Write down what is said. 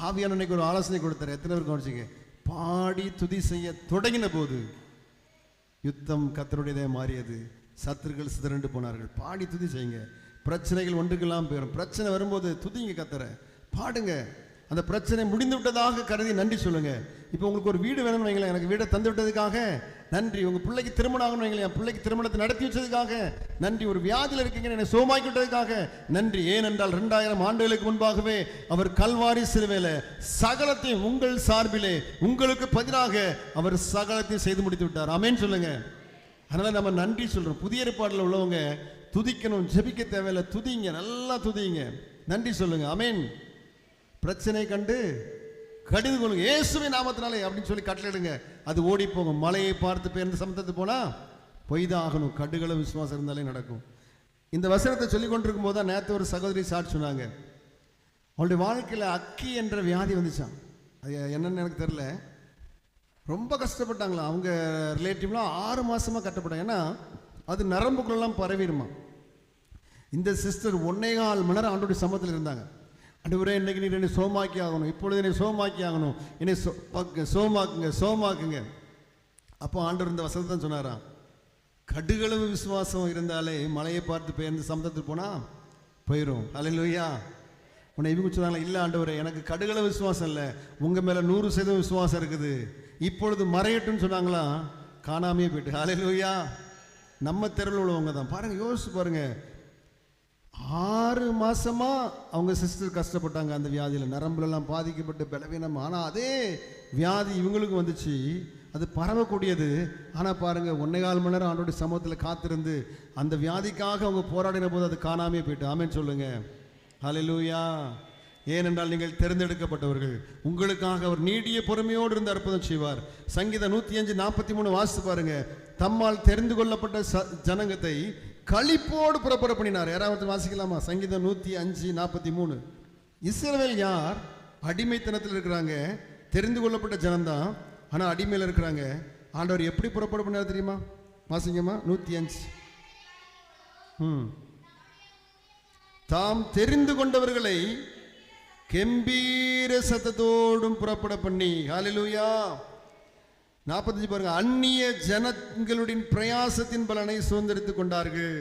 ஆவியானவனுக்கு ஒரு ஆலோசனை கொடுத்தாரு. எத்தனை பேர் கவனிச்சிங்க? பாடி துதி செய்ய தொடங்கின போது யுத்தம் கர்த்தருடையதே மாறியது, சத்துருக்கள் சிதறண்டு போனார்கள். பாடி துதி செய்யுங்க, பிரச்சனைகள் ஒன்றுக்கெல்லாம் போயிடும். பிரச்சனை வரும்போது துதிங்க, கர்த்தரை பாடுங்க. அந்த பிரச்சனை முடிந்து விட்டதாக கருதி நன்றி சொல்லுங்க. இப்போ உங்களுக்கு ஒரு வீடு வேணும்னு வைங்களேன், எனக்கு வீடை தந்து விட்டதுக்காக நன்றி. உங்க பிள்ளைக்கு திருமணம் ஆகணும் வைங்களேன், என் பிள்ளைக்கு திருமணத்தை நடத்தி வச்சதுக்காக நன்றி. ஒரு வியாதியில் இருக்கீங்க, என்னை சோமாக்கி விட்டதுக்காக நன்றி. ஏனென்றால் 2000 ஆண்டுகளுக்கு முன்பாகவே அவர் கல்வாரி சிலுவையில சகலத்தையும் உங்கள் சார்பிலே உங்களுக்கு பதிலாக அவர் சகலத்தையும் செய்து முடித்து விட்டார். ஆமென் சொல்லுங்க. அதனால நம்ம நன்றி சொல்றோம். புதிய ஏற்பாட்டில் உள்ளவங்க துதிக்கணும், ஜெபிக்க தேவையில்லை, துதிங்க, நல்லா துதிங்க, நன்றி சொல்லுங்க. ஆமென். பிரச்சனை கண்டு கடிந்து கொள்ளுங்க, இயேசுவின் நாமத்தினாலே அப்படின்னு சொல்லி கட்டளையிடுங்க, அது ஓடி போகும். மலையை பார்த்து பேருந்து சமத்துக்கு போனா பொய்தான் ஆகணும், கடுகள விசுவாசம் இருந்தாலே நடக்கும். இந்த வசனத்தை சொல்லி கொண்டிருக்கும் போது தான் நேற்று ஒரு சகோதரி சாட்சி சொன்னாங்க. அவளுடைய வாழ்க்கையில் அக்கி என்ற வியாதி வந்துச்சான். அது என்னன்னு எனக்கு தெரியல. ரொம்ப கஷ்டப்பட்டாங்களா. அவங்க ரிலேட்டிவ்லாம் 6 மாசமா கட்டப்பட்டாங்க. ஏன்னா அது நரம்புக்குள்ளெல்லாம் பரவிடுமா. இந்த சிஸ்டர் 1.25 மணி நேரம் ஆண்டோடைய சமூகத்தில் இருந்தாங்க. ஆண்டவரே, இன்னைக்கு நீர் என்னை சோமாக்கி ஆகணும், இப்பொழுது என்னை சோமாக்கி ஆகணும், என்னை சோமாக்குங்க. அப்போ ஆண்டவர் இந்த வசனத்தை சொன்னாராம், கடுகளவு விசுவாசம் இருந்தாலே மலையை பார்த்து பெயர்ந்து சமுத்திரத்துக்கு போனா போயிடும். அல்லேலூயா. உன்னை இவங்க சொன்னாங்களா, இல்லை ஆண்டவரே, எனக்கு கடுகளவு விசுவாசம் இல்லை, உங்க மேல 100% விசுவாசம் இருக்குது, இப்பொழுது மறையட்டும்னு சொன்னாங்களா, காணாமே போயிட்டு. அல்லேலூயா. நம்ம தெருவில் உள்ளவங்க தான் பாருங்க, யோசிச்சு பாருங்க. 6 மாசமா அவங்க சிஸ்டர் கஷ்டப்பட்டாங்க அந்த வியாதியில், நரம்புலாம் பாதிக்கப்பட்டு பலவீனம். ஆனால் அதே வியாதி இவங்களுக்கு வந்துச்சு, அது பரவக்கூடியது. ஆனால் பாருங்க, 1.25 மணி நேரம் ஆண்டோட சமூகத்தில் காத்திருந்து அந்த வியாதிக்காக அவங்க போராடின போது அது காணாமே போயிட்டு. ஆமென் சொல்லுங்க. ஹல்லேலூயா. ஏனென்றால் நீங்கள் தேர்ந்தெடுக்கப்பட்டவர்கள், உங்களுக்காக அவர் நீடிய பொறுமையோடு இருந்து அற்புதம் செய்வார். சங்கீதம் 105:43 வாசித்து பாருங்க. தம்மால் தெரிந்து கொள்ளப்பட்ட ஜனங்கத்தை களிப்போடு புறப்பட பண்ணினார். யாராவது வாசிக்கலாமா? சங்கீதம் 105:43. இஸ்ரவேல் யார்? அடிமைத்தனத்தில் இருக்கிறாங்க, தெரிந்து கொள்ளப்பட்ட ஜனம்தான், ஆனால் அடிமையில் இருக்கிறாங்க. ஆண்டவர் எப்படி புறப்பட பண்ணார் தெரியுமா? வாசிங்கம்மா 105. தாம் தெரிந்து கொண்டவர்களை கெம்பீர சத்தத்தோடும் புறப்பட பண்ணி. ஹல்லேலூயா. 45 பாருங்க. அந்நிய ஜனங்களுடைய பிரயாசத்தின் பலனை சுதந்திரித்துக் கொண்டார்கள்.